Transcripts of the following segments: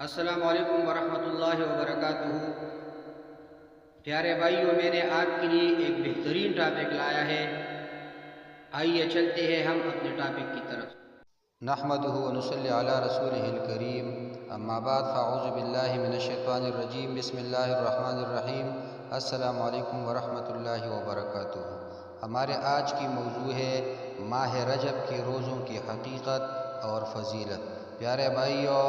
السلام علیکم ورحمۃ اللہ وبرکاتہ۔ پیارے بھائیوں، میں نے آپ کے لیے ایک بہترین ٹاپک لایا ہے۔ آئیے چلتے ہیں ہم اپنے ٹاپک کی طرف۔ نحمدہ ونصلی علی رسولہ الکریم، اما بعد فاعوذ باللہ من الشیطان الرجیم، بسم اللہ الرحمن الرحیم۔ السلام علیکم ورحمۃ اللہ وبرکاتہ۔ ہمارے آج کی موضوع ہے ماہ رجب کے روزوں کی حقیقت اور فضیلت۔ پیارے بھائیوں،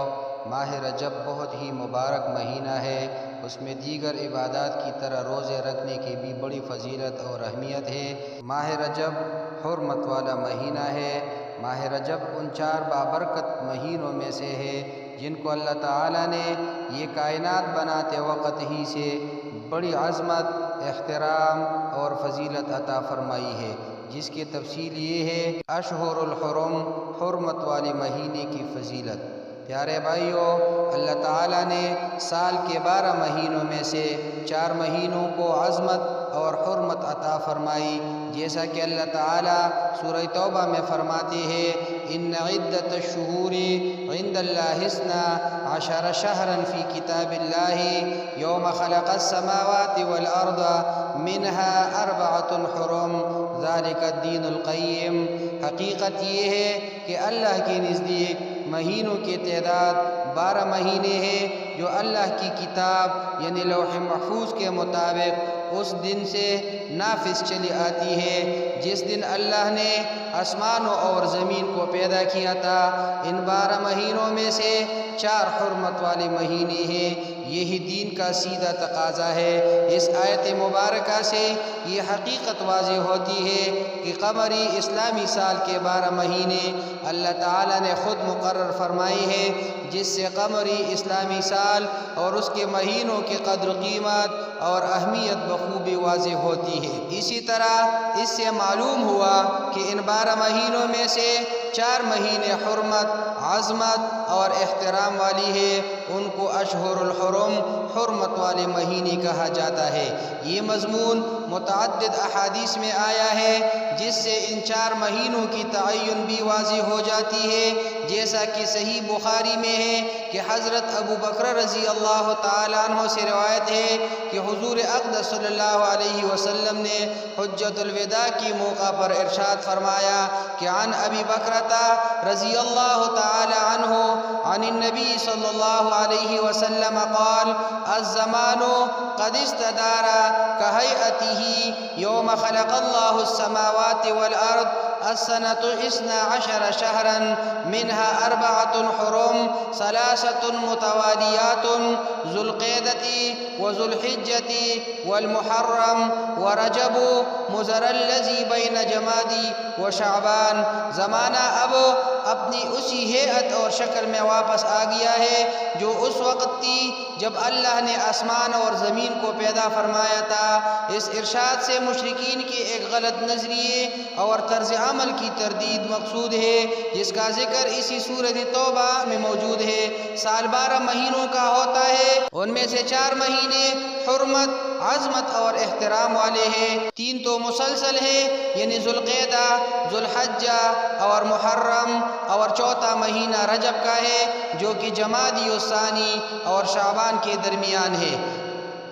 ماہ رجب بہت ہی مبارک مہینہ ہے۔ اس میں دیگر عبادات کی طرح روزے رکھنے کی بھی بڑی فضیلت اور اہمیت ہے۔ ماہ رجب حرمت والا مہینہ ہے۔ ماہ رجب ان 4 بابرکت مہینوں میں سے ہے جن کو اللہ تعالیٰ نے یہ کائنات بناتے وقت ہی سے بڑی عظمت، احترام اور فضیلت عطا فرمائی ہے، جس کی تفصیل یہ ہے اشہر الحرم، حرمت والے مہینے کی فضیلت۔ پیارے بھائیوں، اللہ تعالیٰ نے سال کے 12 مہینوں میں سے 4 مہینوں کو عظمت اور حرمت عطا فرمائی، جیسا کہ اللہ تعالیٰ سورہ توبہ میں فرماتے ہیں ان عدت الشہور عند اللہ 12 شہرا فی کتاب اللہ یوم خلق السماوات والارض منها 4 حرم ذالک الدین القیم۔ حقیقت یہ ہے کہ اللہ کے نزدیک مہینوں کی تعداد 12 مہینے ہیں، جو اللہ کی کتاب یعنی لوح محفوظ کے مطابق اس دن سے نافذ چلی آتی ہے جس دن اللہ نے آسمانوں اور زمین کو پیدا کیا تھا۔ ان 12 مہینوں میں سے 4 حرمت والے مہینے ہیں۔ یہی دین کا سیدھا تقاضا ہے۔ اس آیت مبارکہ سے یہ حقیقت واضح ہوتی ہے کہ قمری اسلامی سال کے 12 مہینے اللہ تعالیٰ نے خود مقرر فرمائی ہے، جس سے قمری اسلامی سال اور اس کے مہینوں کی قدر قیمت اور اہمیت بخوبی واضح ہوتی ہے۔ اسی طرح اس سے معلوم ہوا کہ ان 12 مہینوں میں سے 4 مہینے حرمت، عظمت اور احترام والی ہے، ان کو اشہر الحرم، حرمت والے مہینے کہا جاتا ہے۔ یہ مضمون متعدد احادیث میں آیا ہے، جس سے ان 4 مہینوں کی تعین بھی واضح ہو جاتی ہے، جیسا کہ صحیح بخاری میں ہے کہ حضرت ابو بکر رضی اللہ تعالیٰ عنہ سے روایت ہے کہ حضور اقدس صلی اللہ علیہ وسلم نے حجۃ الوداع کی موقع پر ارشاد فرمایا کہ عن ابی بکرۃ رضی اللہ تعالیٰ عنہ عن النبی صلی اللہ علیہ وسلم قال الزمان قد استدار كهيئته يوم خلق الله السماوات والأرض السنة 12 شهرا منها 4 حرم 3 متواليات ذو القعدة وذو الحجة والمحرم ورجب مضر الذي بين جمادی وشعبان۔ زمانہ اب اپنی اسی ہیئت اور شکل میں واپس آ گیا ہے جو اس وقت تھی جب اللہ نے آسمان اور زمین کو پیدا فرمایا تھا۔ اس ارشاد سے مشرکین کے ایک غلط نظریے اور طرز عمل کی تردید مقصود ہے، جس کا ذکر اسی سورۃ توبہ میں موجود ہے۔ سال 12 مہینوں کا ہوتا ہے، ان میں سے 4 مہینے حرمت، عظمت اور احترام والے ہیں، 3 تو مسلسل ہیں یعنی ذوالقعدہ، ذوالحجہ اور محرم، اور 4تھا مہینہ رجب کا ہے جو کہ جمادی الثانی اور شعبان کے درمیان ہے۔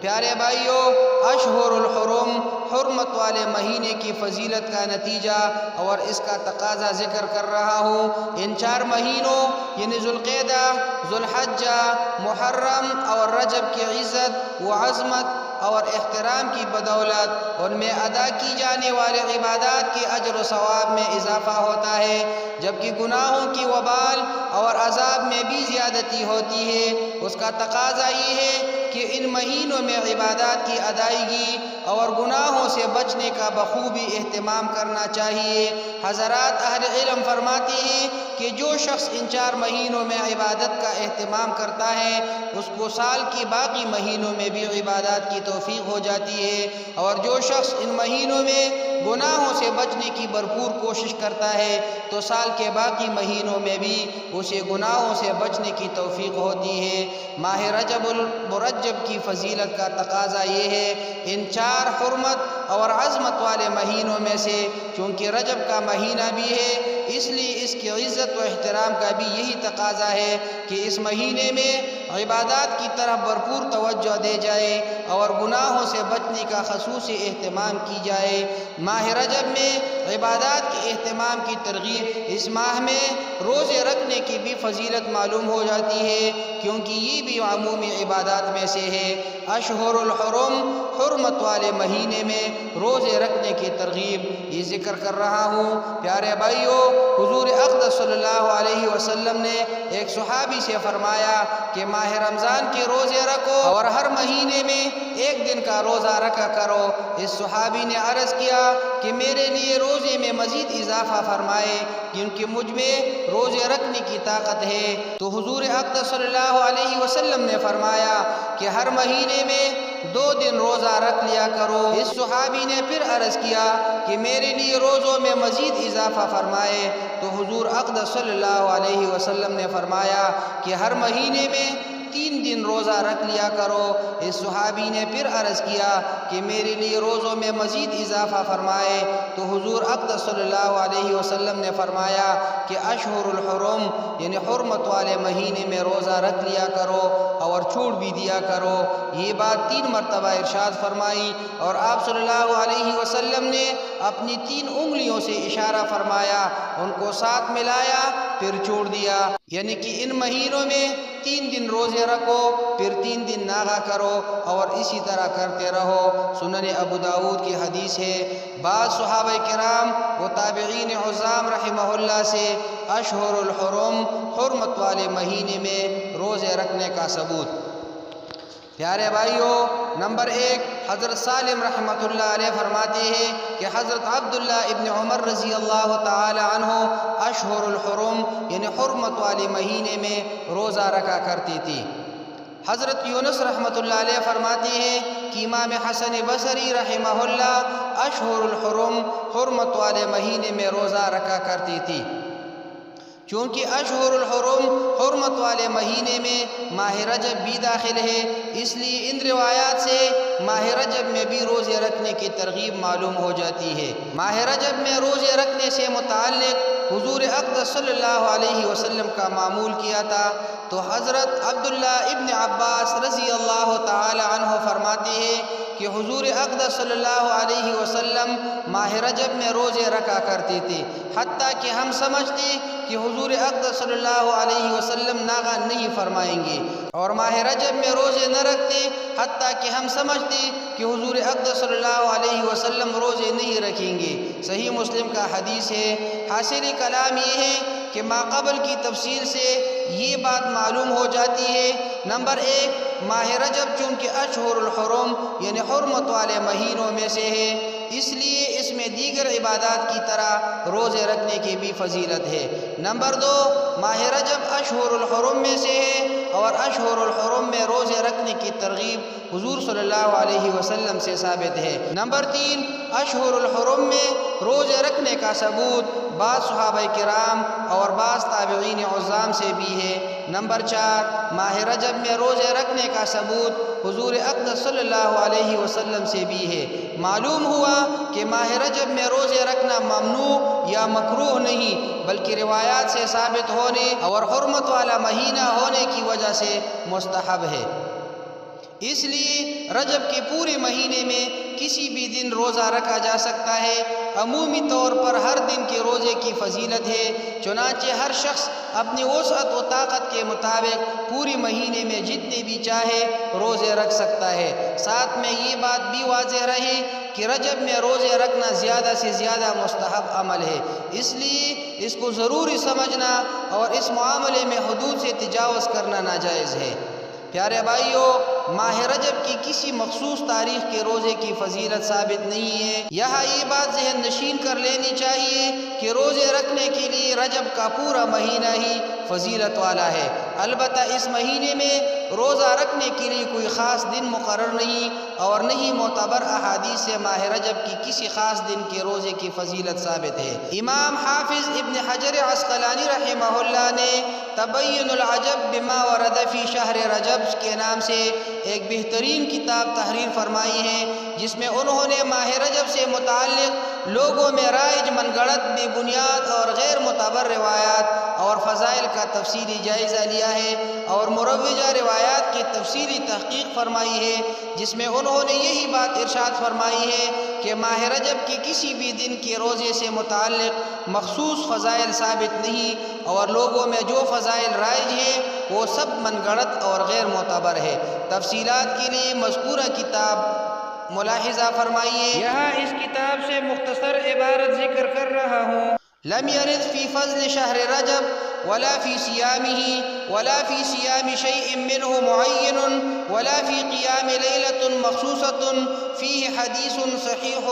پیارے بھائیوں، اشہر الحرم، حرمت والے مہینے کی فضیلت کا نتیجہ اور اس کا تقاضا ذکر کر رہا ہوں۔ ان 4 مہینوں یعنی ذوالقعدہ، ذوالحجہ، محرم اور رجب کی عزت و عظمت اور احترام کی بدولت ان میں ادا کی جانے والے عبادات کے اجر و ثواب میں اضافہ ہوتا ہے، جبکہ گناہوں کی وبال اور عذاب میں بھی زیادتی ہوتی ہے۔ اس کا تقاضا یہ ہے کہ ان مہینوں میں عبادات کی ادائیگی اور گناہوں سے بچنے کا بخوبی اہتمام کرنا چاہیے۔ حضرات اہل علم فرماتے ہیں کہ جو شخص ان 4 مہینوں میں عبادت کا اہتمام کرتا ہے، اس کو سال کی باقی مہینوں میں بھی عبادات کی توفیق ہو جاتی ہے، اور جو شخص ان مہینوں میں گناہوں سے بچنے کی بھرپور کوشش کرتا ہے تو سال کے باقی مہینوں میں بھی اسے گناہوں سے بچنے کی توفیق ہوتی ہے۔ ماہ رجب المرجب کی فضیلت کا تقاضا یہ ہے ان 4 حرمت اور عظمت والے مہینوں میں سے، چونکہ رجب کا مہینہ بھی ہے اس لیے اس کی عزت و احترام کا بھی یہی تقاضا ہے کہ اس مہینے میں عبادات کی طرف بھرپور توجہ دے جائے اور گناہوں سے بچنے کا خصوصی اہتمام کی جائے۔ ماہ رجب میں عبادات کے اہتمام کی ترغیب اس ماہ میں روزے رکھنے کی بھی فضیلت معلوم ہو جاتی ہے، کیونکہ یہ بھی عمومی عبادات میں سے ہے۔ اشہر الحرم، حرمت والے مہینے میں روزے رکھنے کی ترغیب یہ ذکر کر رہا ہوں۔ پیارے بھائیو، حضور اقدس صلی اللہ علیہ وسلم نے ایک صحابی سے فرمایا کہ ماہ رمضان کے روزے رکھو اور ہر مہینے میں ایک دن کا روزہ رکھا کرو۔ اس صحابی نے عرض کیا کہ میرے لیے روزے میں مزید اضافہ فرمائے، کیونکہ مجھ میں روزے رکھنے کی طاقت ہے۔ تو حضور اقدس صلی اللہ علیہ وسلم نے فرمایا کہ ہر مہینے میں 2 دن روزہ رکھ لیا کرو۔ اس صحابی نے پھر عرض کیا کہ میرے لیے روزوں میں مزید اضافہ فرمائے۔ تو حضور اقدس صلی اللہ علیہ وسلم نے فرمایا کہ ہر مہینے میں 3 دن روزہ رکھ لیا کرو۔ اس صحابی نے پھر عرض کیا کہ میرے لیے روزوں میں مزید اضافہ فرمائے۔ تو حضور اقدس صلی اللہ علیہ وسلم نے فرمایا کہ اشہر الحرم یعنی حرمت والے مہینے میں روزہ رکھ لیا کرو اور چھوڑ بھی دیا کرو۔ یہ بات 3 مرتبہ ارشاد فرمائی اور آپ صلی اللہ علیہ وسلم نے اپنی 3 انگلیوں سے اشارہ فرمایا، ان کو ساتھ ملایا پھر چھوڑ دیا، یعنی کہ ان مہینوں میں 3 دن روزے رکھو پھر 3 دن ناغا کرو اور اسی طرح کرتے رہو۔ سنن ابو داؤد کی حدیث ہے۔ بعض صحابہ کرام و تابعین عظام رحمہ اللہ سے اشہر الحرم حرمت والے مہینے میں روزے رکھنے کا ثبوت۔ پیارے بھائیو، نمبر 1 حضرت سالم رحمۃ اللہ علیہ فرماتے ہیں کہ حضرت عبداللہ ابن عمر رضی اللہ تعالی عنہ اشہر الحرم یعنی حرمت والے مہینے میں روزہ رکھا کرتی تھی۔ حضرت یونس رحمۃ اللہ علیہ فرماتے ہیں کہ امام حسن بصری رحمہ اللہ اشہر الحرم حرمت والے مہینے میں روزہ رکھا کرتی تھی۔ چونکہ اشہر الحرم حرمت والے مہینے میں ماہ رجب بھی داخل ہے، اس لیے ان روایات سے ماہ رجب میں بھی روزے رکھنے کی ترغیب معلوم ہو جاتی ہے۔ ماہ رجب میں روزے رکھنے سے متعلق حضور اقدس صلی اللہ علیہ وسلم کا معمول کیا تھا، تو حضرت عبداللہ ابن عباس رضی اللہ تعالی عنہ فرماتے ہیں کہ حضور اقدس صلی اللہ علیہ وسلم ماہ رجب میں روزے رکھا کرتے تھے، حتیٰ کہ ہم سمجھتے کہ حضور اقدس صلی اللہ علیہ وسلم ناغا نہیں فرمائیں گے، اور ماہ رجب میں روزے نہ رکھتے حتیٰ کہ ہم سمجھتے کہ حضور اقدس صلی اللہ علیہ وسلم روزے نہیں رکھیں گے۔ صحیح مسلم کا حدیث ہے۔ حاصل کلام یہ ہے کہ ماقبل کی تفسیر سے یہ بات معلوم ہو جاتی ہے۔ نمبر 1 ماہ رجب چونکہ اشہر الحرم یعنی حرمت والے مہینوں میں سے ہے، اس لیے اس میں دیگر عبادات کی طرح روزے رکھنے کی بھی فضیلت ہے۔ نمبر 2 ماہ رجب اشہر الحرم میں سے ہے اور اشہر الحرم میں روزے رکھنے کی ترغیب حضور صلی اللہ علیہ وسلم سے ثابت ہے۔ نمبر 3 اشہر الحرم میں روزے رکھنے کا ثبوت بعض صحابہ کرام اور بعض تابعین عظام سے بھی ہے۔ نمبر 4 ماہ رجب میں روزے رکھنے کا ثبوت حضور اقدس صلی اللہ علیہ وسلم سے بھی ہے۔ معلوم ہوا کہ ماہ رجب میں روزے رکھنا ممنوع یا مکروہ نہیں، بلکہ روایات سے ثابت ہونے اور حرمت والا مہینہ ہونے کی وجہ سے مستحب ہے۔ اس لیے رجب کے پورے مہینے میں کسی بھی دن روزہ رکھا جا سکتا ہے۔ عمومی طور پر ہر دن کے روزے کی فضیلت ہے، چنانچہ ہر شخص اپنی وسعت و طاقت کے مطابق پورے مہینے میں جتنے بھی چاہے روزے رکھ سکتا ہے۔ ساتھ میں یہ بات بھی واضح رہے کہ رجب میں روزے رکھنا زیادہ سے زیادہ مستحب عمل ہے، اس لیے اس کو ضروری سمجھنا اور اس معاملے میں حدود سے تجاوز کرنا ناجائز ہے۔ پیارے بھائیو، ماہ رجب کی کسی مخصوص تاریخ کے روزے کی فضیلت ثابت نہیں ہے۔ یہاں یہ بات ذہن نشین کر لینی چاہیے کہ روزے رکھنے کے لیے رجب کا پورا مہینہ ہی فضیلت والا ہے۔ البتہ اس مہینے میں روزہ رکھنے کے لیے کوئی خاص دن مقرر نہیں اور نہیں معتبر احادیث سے ماہ رجب کی کسی خاص دن کے روزے کی فضیلت ثابت ہے۔ امام حافظ ابن حجر عسقلانی رحمہ اللہ نے تبین العجب بما ورد فی شہر رجب کے نام سے ایک بہترین کتاب تحریر فرمائی ہے، جس میں انہوں نے ماہ رجب سے متعلق لوگوں میں رائج من گڑت بے بنیاد اور غیر معتبر روایات اور فضائل کا تفصیلی جائزہ لیا ہے اور مروجہ روایات کی تفصیلی تحقیق فرمائی ہے، جس میں انہوں نے یہی بات ارشاد فرمائی ہے کہ ماہ رجب کے کسی بھی دن کے روزے سے متعلق مخصوص فضائل ثابت نہیں، اور لوگوں میں جو فضائل رائج ہیں وہ سب من گڑت اور غیر معتبر ہے۔ تفصیلات کے لیے مذکورہ کتاب ملاحظہ فرمائیے۔ یہاں اس کتاب سے مختصر عبارت ذکر کر رہا ہوں۔ لم يرد في فضل شهر رجب ولا في صيامه ولا في صيام شيء منه معين ولا في قيام ليلة مخصوصة فيه حدیث صحیح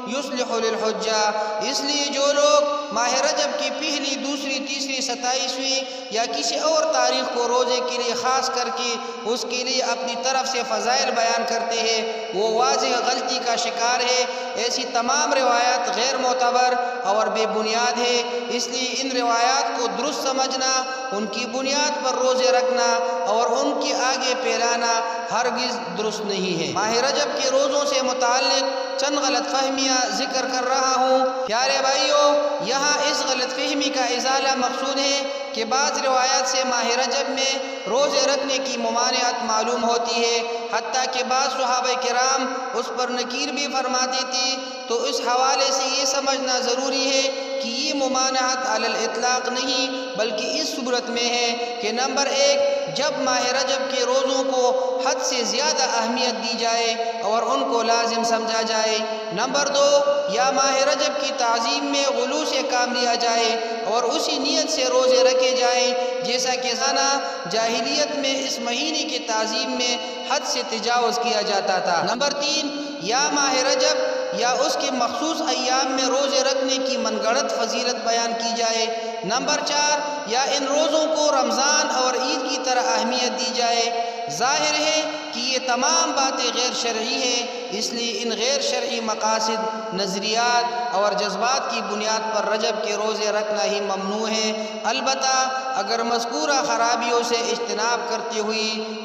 یصلح للحجہ۔ اس لیے جو لوگ ماہ رجب کی پہلی، دوسری، تیسری، 27ویں یا کسی اور تاریخ کو روزے کے لیے خاص کر کے اس کے لیے اپنی طرف سے فضائل بیان کرتے ہیں، وہ واضح غلطی کا شکار ہے۔ ایسی تمام روایات غیر معتبر اور بے بنیاد ہے، اس لیے ان روایات کو درست سمجھنا، ان کی بنیاد پر روزے رکھنا اور ان کے آگے پھیلانا ہرگز درست نہیں ہے۔ ماہ رجب کے روزوں سے متعلق چند غلط فہمیاں ذکر کر رہا ہوں۔ پیارے بھائیوں، یہاں اس غلط فہمی کا ازالہ مقصود ہے کہ بعض روایات سے ماہ رجب میں روزے رکھنے کی ممانعت معلوم ہوتی ہے، حتیٰ کہ بعض صحابہ کرام اس پر نکیر بھی فرماتے تھے، تو اس حوالے سے یہ سمجھنا ضروری ہے کہ یہ ممانعت علی الاطلاق نہیں، بلکہ اس صورت میں ہے کہ نمبر 1، جب ماہ رجب کے روزوں کو حد سے زیادہ اہمیت دی جائے اور ان کو لازم سمجھا جائے، نمبر 2، یا ماہ رجب کی تعظیم میں غلو سے کام لیا جائے اور اسی نیت سے روزے رکھے جائیں جیسا کہ زنا جاہلیت میں اس مہینے کی تعظیم میں حد سے تجاوز کیا جاتا تھا۔ نمبر 3، یا ماہ رجب یا اس کے مخصوص ایام میں روزے رکھنے کی من گڑت فضیلت بیان کی جائے۔ نمبر 4، یا ان روزوں کو رمضان اور عید کی طرح اہمیت دی جائے۔ ظاہر ہے کہ یہ تمام باتیں غیر شرعی ہیں، اس لیے ان غیر شرعی مقاصد، نظریات اور جذبات کی بنیاد پر رجب کے روزے رکھنا ہی ممنوع ہے۔ البتہ اگر مذکورہ خرابیوں سے اجتناب کرتے ہوئے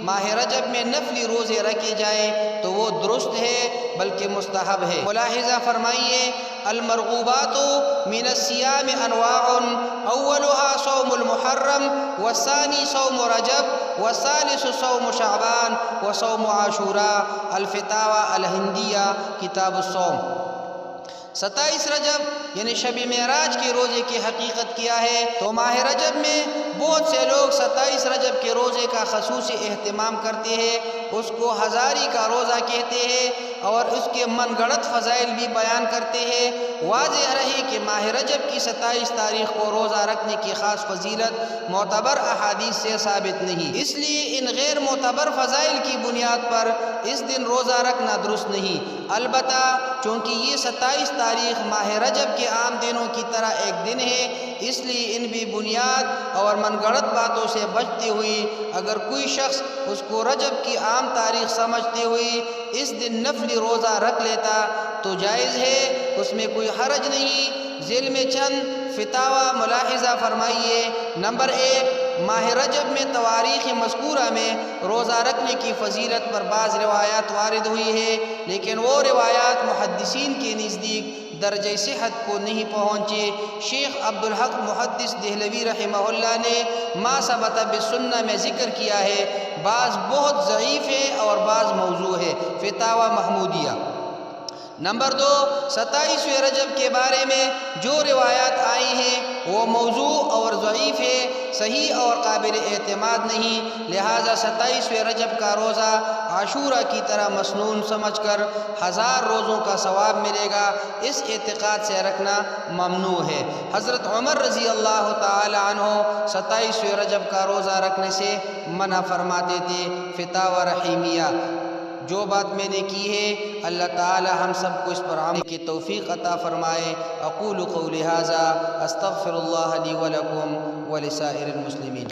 ماہ رجب میں نفلی روزے رکھے جائیں تو وہ درست ہے بلکہ مستحب ہے۔ ملاحظہ فرمائیے، المرغوبات من الصیام انواع، اولها صوم المحرم والثانی صوم رجب والثالث صوم شعبان وصوم عاشوراء، الفتاوی الہندیہ، کتاب الصوم۔ 27 رجب یعنی شب معراج کے روزے کی حقیقت کیا ہے؟ تو ماہ رجب میں بہت سے لوگ 27 رجب کے روزے کا خصوصی اہتمام کرتے ہیں، اس کو ہزاری کا روزہ کہتے ہیں اور اس کے من گڑت فضائل بھی بیان کرتے ہیں۔ واضح رہے کہ ماہ رجب کی 27 تاریخ کو روزہ رکھنے کی خاص فضیلت معتبر احادیث سے ثابت نہیں، اس لیے ان غیر معتبر فضائل کی بنیاد پر اس دن روزہ رکھنا درست نہیں۔ البتہ چونکہ یہ 27 تاریخ ماہ رجب کے عام دنوں کی طرح ایک دن ہے، اس لیے ان بھی بنیاد اور من گڑت باتوں سے بچتے ہوئے اگر کوئی شخص اس کو رجب کی عام تاریخ سمجھتے ہوئے اس دن نفلی روزہ رکھ لیتا تو جائز ہے، اس میں کوئی حرج نہیں۔ ذیل میں چند فتاوی ملاحظہ فرمائیے۔ نمبر 1، ماہ رجب میں تواریخ مذکورہ میں روزہ رکھنے کی فضیلت پر بعض روایات وارد ہوئی ہے، لیکن وہ روایات محدثین کے نزدیک درجہ صحت کو نہیں پہنچے۔ شیخ عبدالحق محدث دہلوی رحمہ اللہ نے ما ثبت بالسنہ میں ذکر کیا ہے، بعض بہت ضعیف ہے اور بعض موضوع ہے، فتاوی محمودیہ۔ نمبر 2، 27ویں رجب کے بارے میں جو روایات آئی ہیں وہ موضوع اور ضعیف ہے، صحیح اور قابل اعتماد نہیں، لہٰذا 27ویں رجب کا روزہ عاشورہ کی طرح مسنون سمجھ کر 1000 روزوں کا ثواب ملے گا، اس اعتقاد سے رکھنا ممنوع ہے۔ حضرت عمر رضی اللہ تعالی عنہ 27ویں رجب کا روزہ رکھنے سے منع فرماتے تھے، فتاوی رحیمیہ۔ جو بات میں نے کی ہے اللہ تعالی ہم سب کو اس پر عمل کی توفیق عطا فرمائے۔ اقول قولی ھذا استغفر اللہ لی ولکم ولسائر المسلمین۔